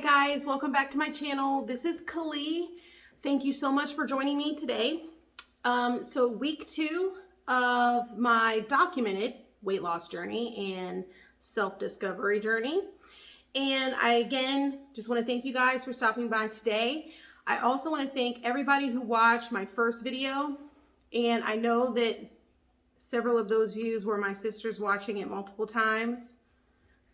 Hi guys, welcome back to my channel. This is Kali. Thank you so much for joining me today. So week 2 of my documented weight loss journey and self-discovery journey. And I again just want to thank you guys for stopping by today. I also want to thank everybody who watched my first video. And I know that several of those views were my sisters watching it multiple times.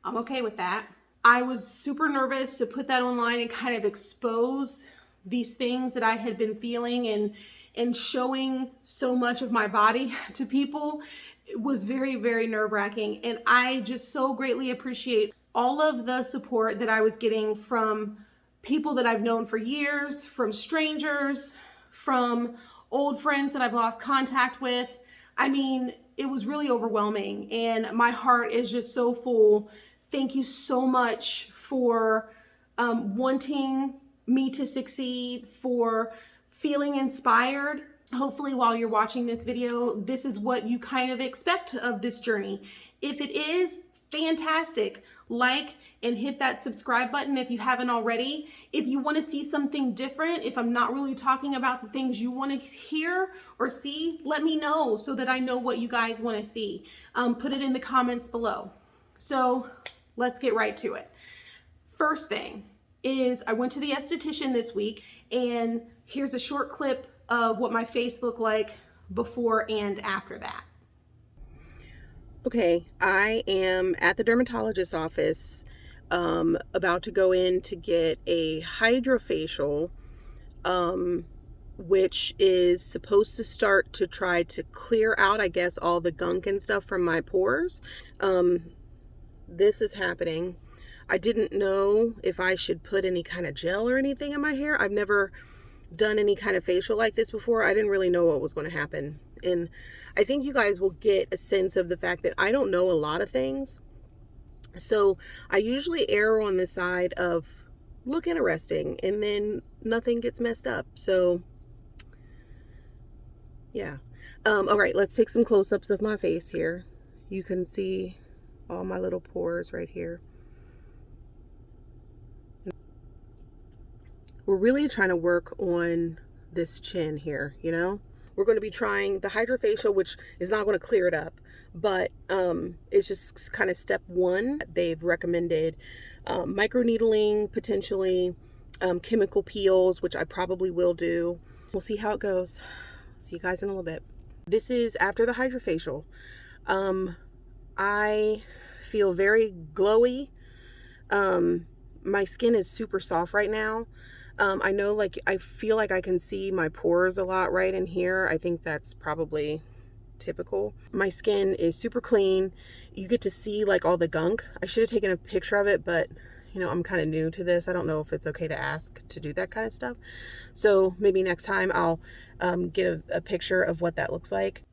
I'm okay with that. I was super nervous to put that online and kind of expose these things that I had been feeling and showing so much of my body to people. It was very, very nerve-wracking. And I just so greatly appreciate all of the support that I was getting from people that I've known for years, from strangers, from old friends that I've lost contact with. I mean, it was really overwhelming and my heart is just so full. Thank you so much for wanting me to succeed, for feeling inspired. Hopefully while you're watching this video, this is what you kind of expect of this journey. If it is, fantastic. Like and hit that subscribe button if you haven't already. If you want to see something different, if I'm not really talking about the things you want to hear or see, let me know so that I know what you guys want to see. Put it in the comments below. So let's get right to it. First thing is I went to the esthetician this week, and here's a short clip of what my face looked like before and after that. Okay, I am at the dermatologist's office, about to go in to get a hydrofacial, which is supposed to start to try to clear out, I guess, all the gunk and stuff from my pores. This is happening. I didn't know if I should put any kind of gel or anything in my hair. I've never done any kind of facial like this before. I didn't really know what was going to happen. And I think you guys will get a sense of the fact that I don't know a lot of things. So I usually err on the side of look interesting and then nothing gets messed up. So yeah. All right, let's take some close-ups of my face here. You can see all my little pores right here. We're really trying to work on this chin here, you know? We're going to be trying the hydrofacial, which is not going to clear it up, but it's just kind of step 1. They've recommended microneedling, potentially chemical peels, which I probably will do. We'll see how it goes. See you guys in a little bit. This is after the hydrofacial. I feel very glowy. My skin is super soft right now. I know, like, I feel like I can see my pores a lot right in here. I think that's probably typical. My skin is super clean. You get to see like all the gunk. I should have taken a picture of it, but you know, I'm kind of new to this. I don't know if it's okay to ask to do that kind of stuff. So maybe next time I'll get a picture of what that looks like.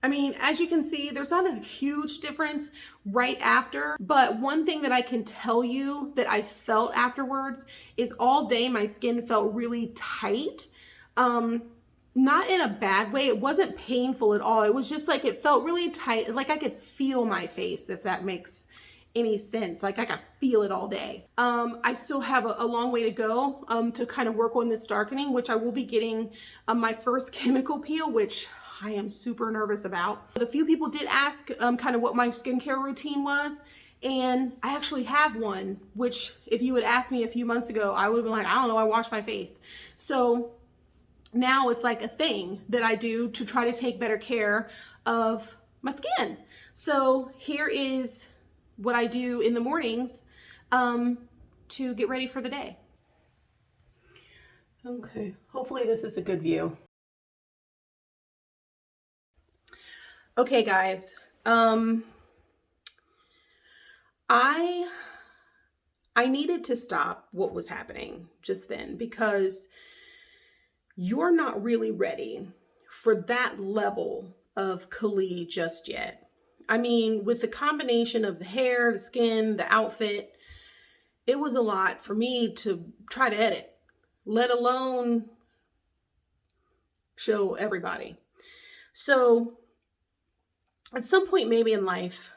I mean, as you can see, there's not a huge difference right after, but one thing that I can tell you that I felt afterwards is all day my skin felt really tight. Not in a bad way. It wasn't painful at all. It was just like, it felt really tight. Like I could feel my face, if that makes any sense. Like I could feel it all day. I still have a long way to go to kind of work on this darkening, which I will be getting my first chemical peel, which I am super nervous about. But a few people did ask kind of what my skincare routine was, and I actually have one, which if you had asked me a few months ago, I would have been like, I don't know, I wash my face. So now it's like a thing that I do to try to take better care of my skin. So here is what I do in the mornings to get ready for the day. Okay, hopefully this is a good view. Okay, guys, I needed to stop what was happening just then because you're not really ready for that level of Kali just yet. I mean, with the combination of the hair, the skin, the outfit, it was a lot for me to try to edit, let alone show everybody. So at some point maybe in life,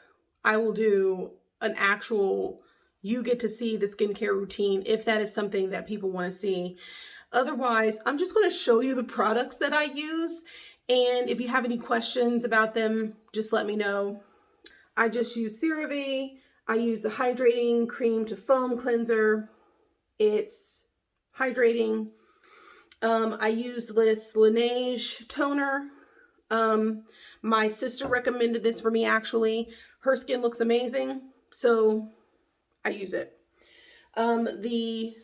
I will do an actual you get to see the skincare routine if that is something that people want to see. Otherwise, I'm just going to show you the products that I use. And if you have any questions about them, just let me know. I just use CeraVe. I use the hydrating cream to foam cleanser. It's hydrating. I use this Laneige toner. My sister recommended this for me actually. Her skin looks amazing, so I use it. The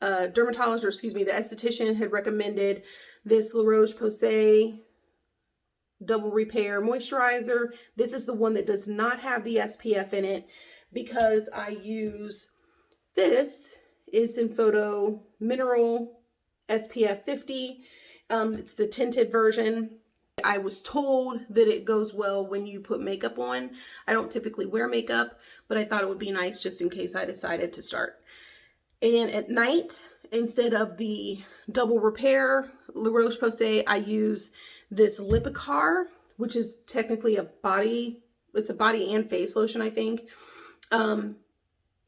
dermatologist, or excuse me, the esthetician had recommended this La Roche-Posay Double Repair Moisturizer. This is the one that does not have the SPF in it because I use this Instant Photo Mineral SPF 50. It's the tinted version. I was told that it goes well when you put makeup on. I don't typically wear makeup, but I thought it would be nice just in case I decided to start. And at night, instead of the Double Repair La Roche-Posay, I use this Lipicar, which is technically a body, it's a body and face lotion, I think.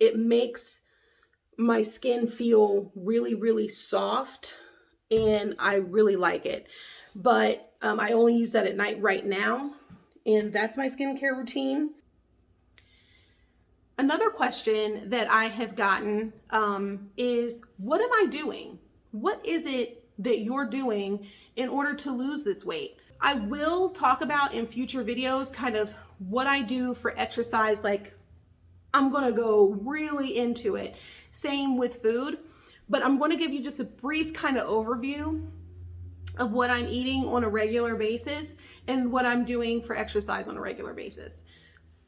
It makes my skin feel really, really soft, and I really like it. But I only use that at night right now, and that's my skincare routine. Another question that I have gotten is, what am I doing? What is it that you're doing in order to lose this weight? I will talk about in future videos kind of what I do for exercise. Like, I'm gonna go really into it. Same with food, but I'm gonna give you just a brief kind of overview of what I'm eating on a regular basis and what I'm doing for exercise on a regular basis.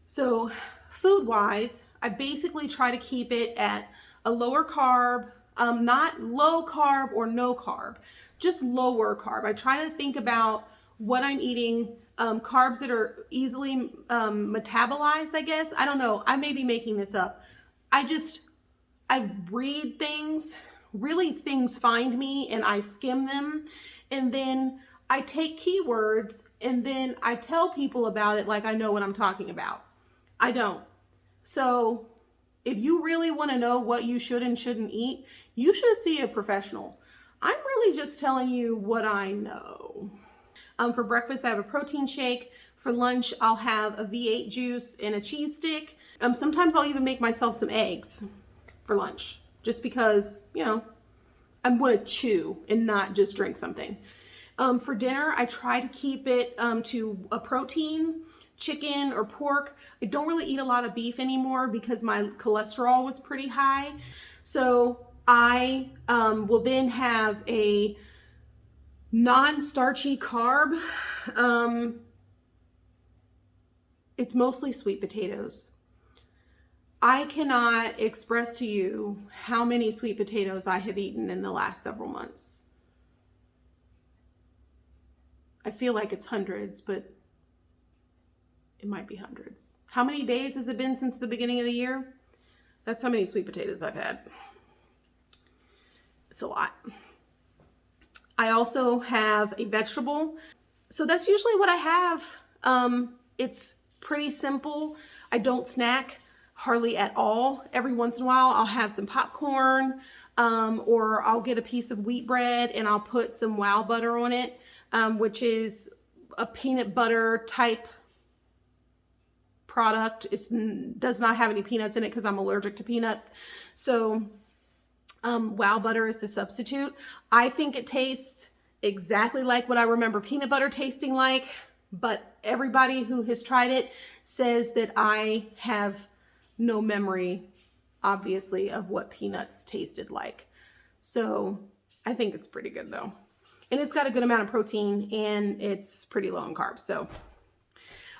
So food-wise, I basically try to keep it at a lower carb, not low carb or no carb, just lower carb. I try to think about what I'm eating, carbs that are easily metabolized, I guess. I don't know. I may be making this up. I read things, really things find me, and I skim them. And then I take keywords and then I tell people about it like I know what I'm talking about. I don't. So if you really want to know what you should and shouldn't eat, you should see a professional. I'm really just telling you what I know. For breakfast, I have a protein shake. For lunch, I'll have a V8 juice and a cheese stick. Sometimes I'll even make myself some eggs for lunch, just because, you know, I'm going to chew and not just drink something. For dinner, I try to keep it to a protein, chicken or pork. I don't really eat a lot of beef anymore because my cholesterol was pretty high. So I will then have a non-starchy carb. It's mostly sweet potatoes. I cannot express to you how many sweet potatoes I have eaten in the last several months. I feel like it's hundreds, but it might be hundreds. How many days has it been since the beginning of the year? That's how many sweet potatoes I've had. It's a lot. I also have a vegetable. So that's usually what I have. It's pretty simple. I don't snack hardly at all. Every once in a while, I'll have some popcorn, or I'll get a piece of wheat bread and I'll put some Wow butter on it, which is a peanut butter type product. It does not have any peanuts in it because I'm allergic to peanuts. So Wow butter is the substitute. I think it tastes exactly like what I remember peanut butter tasting like, but everybody who has tried it says that I have no memory, obviously, of what peanuts tasted like. So I think it's pretty good though. And it's got a good amount of protein and it's pretty low in carbs. So,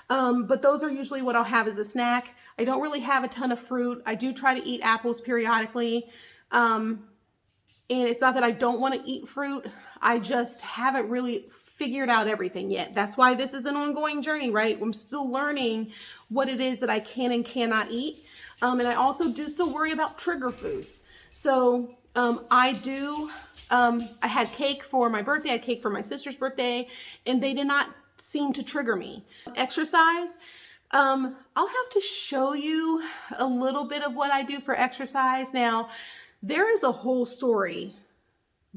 but those are usually what I'll have as a snack. I don't really have a ton of fruit. I do try to eat apples periodically. And it's not that I don't want to eat fruit. I just haven't really figured out everything yet. That's why this is an ongoing journey, right? I'm still learning what it is that I can and cannot eat. And I also do still worry about trigger foods. So I had cake for my birthday, I had cake for my sister's birthday, and they did not seem to trigger me. Exercise, I'll have to show you a little bit of what I do for exercise. Now, there is a whole story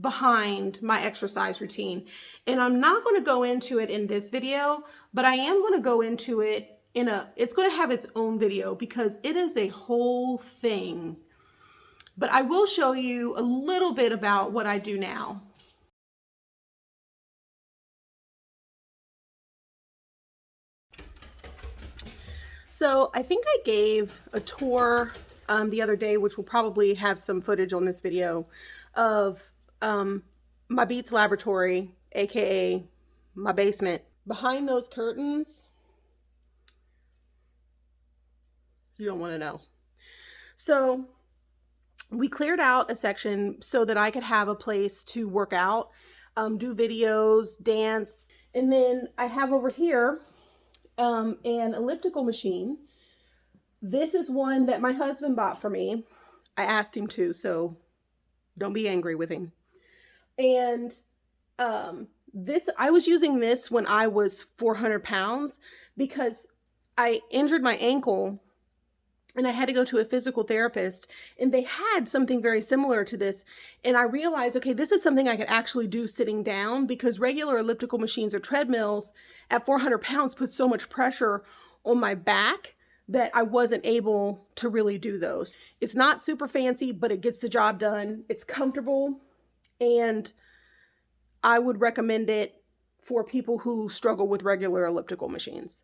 behind my exercise routine, and I'm not going to go into it in this video, but I am going to go into it it's going to have its own video because it is a whole thing. But I will show you a little bit about what I do now. So I think I gave a tour the other day, which will probably have some footage on this video, of my Beats laboratory, aka my basement. Behind those curtains, you don't want to know. So we cleared out a section so that I could have a place to work out, do videos, dance. And then I have over here an elliptical machine. This is one that my husband bought for me. I asked him to, so don't be angry with him. And I was using this when I was 400 pounds because I injured my ankle and I had to go to a physical therapist, and they had something very similar to this. And I realized, okay, this is something I could actually do sitting down, because regular elliptical machines or treadmills at 400 pounds put so much pressure on my back that I wasn't able to really do those. It's not super fancy, but it gets the job done. It's comfortable, and I would recommend it for people who struggle with regular elliptical machines.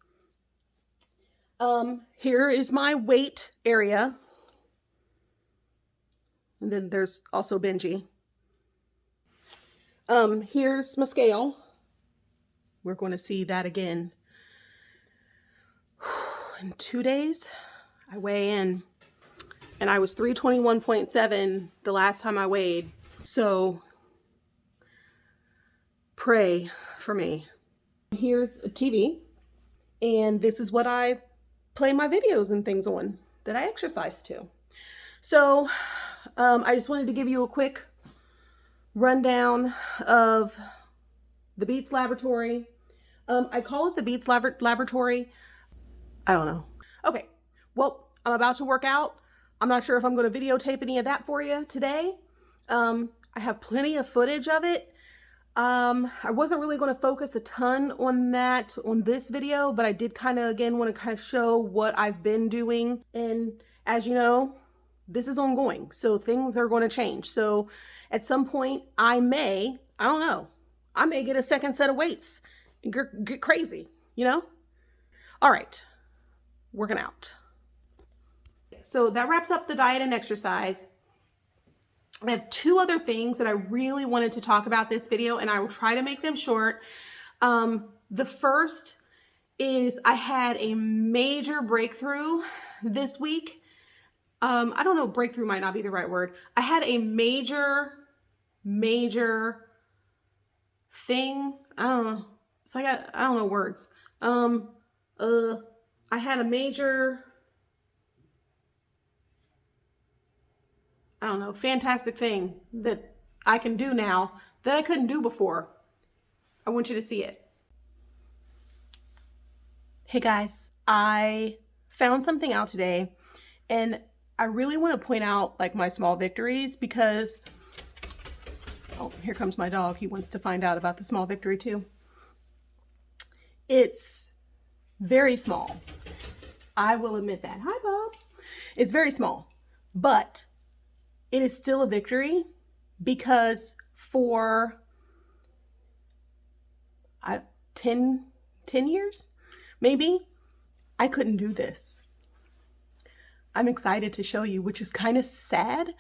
Here is my weight area. And then there's also Benji. Here's my scale. We're going to see that again. In 2 days, I weigh in. And I was 321.7 the last time I weighed. So pray for me. Here's a TV. And this is what I play my videos and things on that I exercise to. So I just wanted to give you a quick rundown of the Beats laboratory. I call it the Beats laboratory. I don't know. Okay, well, I'm about to work out. I'm not sure if I'm going to videotape any of that for you today. I have plenty of footage of it. I wasn't really going to focus a ton on that on this video, but I did kind of, again, want to kind of show what I've been doing. And as you know, this is ongoing, so things are going to change. So at some point I don't know, I may get a second set of weights and get crazy, you know? All right, working out. So that wraps up the diet and exercise. I have two other things that I really wanted to talk about this video, and I will try to make them short. The first is I had a major breakthrough this week. I don't know, breakthrough might not be the right word. I had a major thing. I don't know. It's like, I don't know words. I had a major, I don't know, fantastic thing that I can do now that I couldn't do before. I want you to see it. Hey guys, I found something out today, and I really want to point out like my small victories because, oh, here comes my dog. He wants to find out about the small victory too. It's very small. I will admit that. Hi, Bob. It's very small, but it is still a victory because for 10 years, maybe, I couldn't do this. I'm excited to show you, which is kind of sad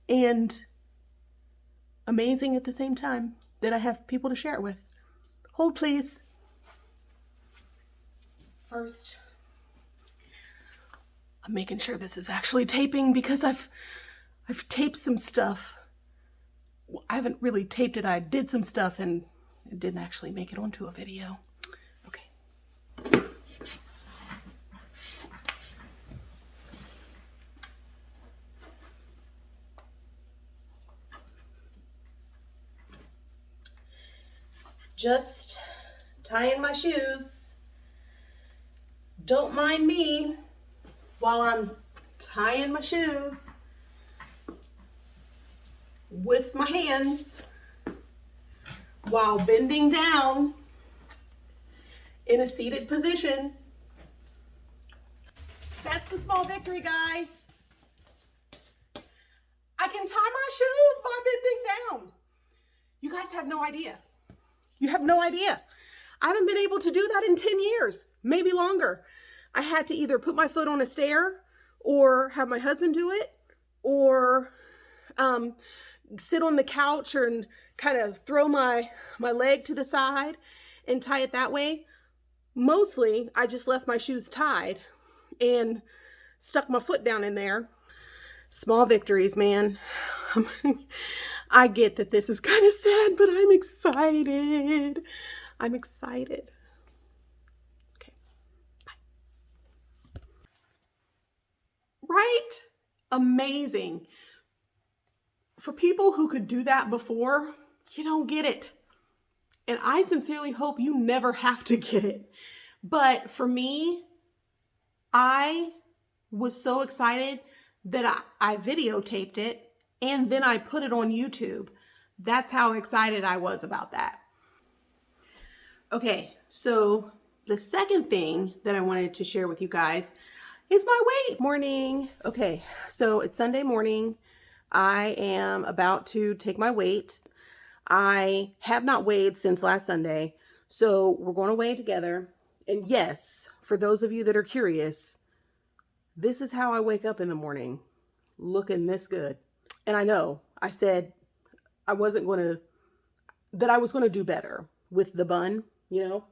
and amazing at the same time that I have people to share it with. Hold, please. First, I'm making sure this is actually taping because I've taped some stuff. Well, I haven't really taped it. I did some stuff and it didn't actually make it onto a video. Okay. Just tying my shoes. don't mind me while I'm tying my shoes with my hands while bending down in a seated position. That's the small victory, guys. I can tie my shoes by bending down. You guys have no idea. You have no idea. I haven't been able to do that in 10 years, maybe longer. I had to either put my foot on a stair or have my husband do it, or sit on the couch and kind of throw my leg to the side and tie it that way. Mostly, I just left my shoes tied and stuck my foot down in there. Small victories, man. I get that this is kind of sad, but I'm excited. I'm excited. Okay. Bye. Right? Amazing. For people who could do that before, you don't get it. And I sincerely hope you never have to get it. But for me, I was so excited that I videotaped it and then I put it on YouTube. That's how excited I was about that. Okay, so the second thing that I wanted to share with you guys is my weight. Morning. Okay, so it's Sunday morning. I am about to take my weight. I have not weighed since last Sunday, so we're going to weigh together. And yes, for those of you that are curious, this is how I wake up in the morning, looking this good. And I know I said I was going to do better with the bun, you know,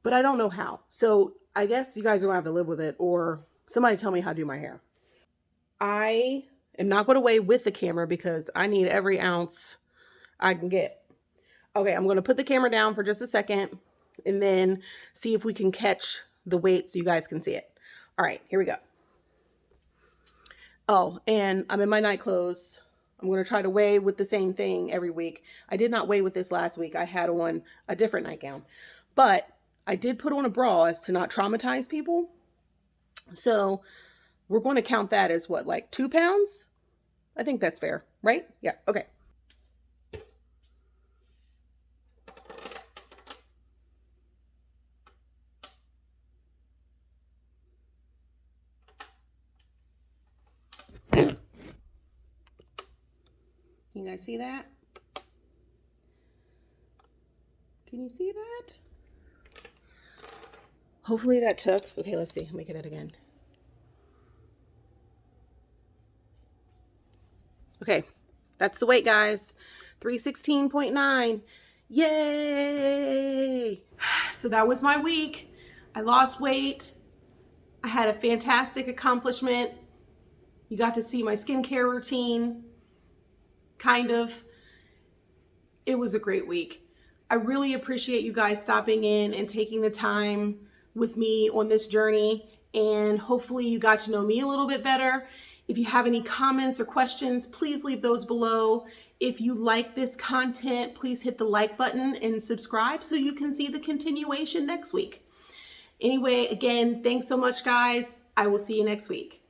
but I don't know how. So I guess you guys are going to have to live with it, or somebody tell me how to do my hair. I am not going to weigh with the camera because I need every ounce I can get. Okay, I'm going to put the camera down for just a second and then see if we can catch the weight so you guys can see it. All right, here we go. Oh, and I'm in my night clothes. I'm going to try to weigh with the same thing every week. I did not weigh with this last week. I had on a different nightgown. But I did put on a bra as to not traumatize people. So we're going to count that as what, like 2 pounds? I think that's fair, right? Yeah, okay. You guys see that? Can you see that? Hopefully that took. Okay, let's see. Let me get it again. Okay, that's the weight, guys. 316.9. Yay! So that was my week. I lost weight. I had a fantastic accomplishment. You got to see my skincare routine. Kind of. It was a great week. I really appreciate you guys stopping in and taking the time with me on this journey, and hopefully you got to know me a little bit better. If you have any comments or questions, please leave those below. If you like this content, please hit the like button and subscribe so you can see the continuation next week. Anyway, again, thanks so much, guys. I will see you next week.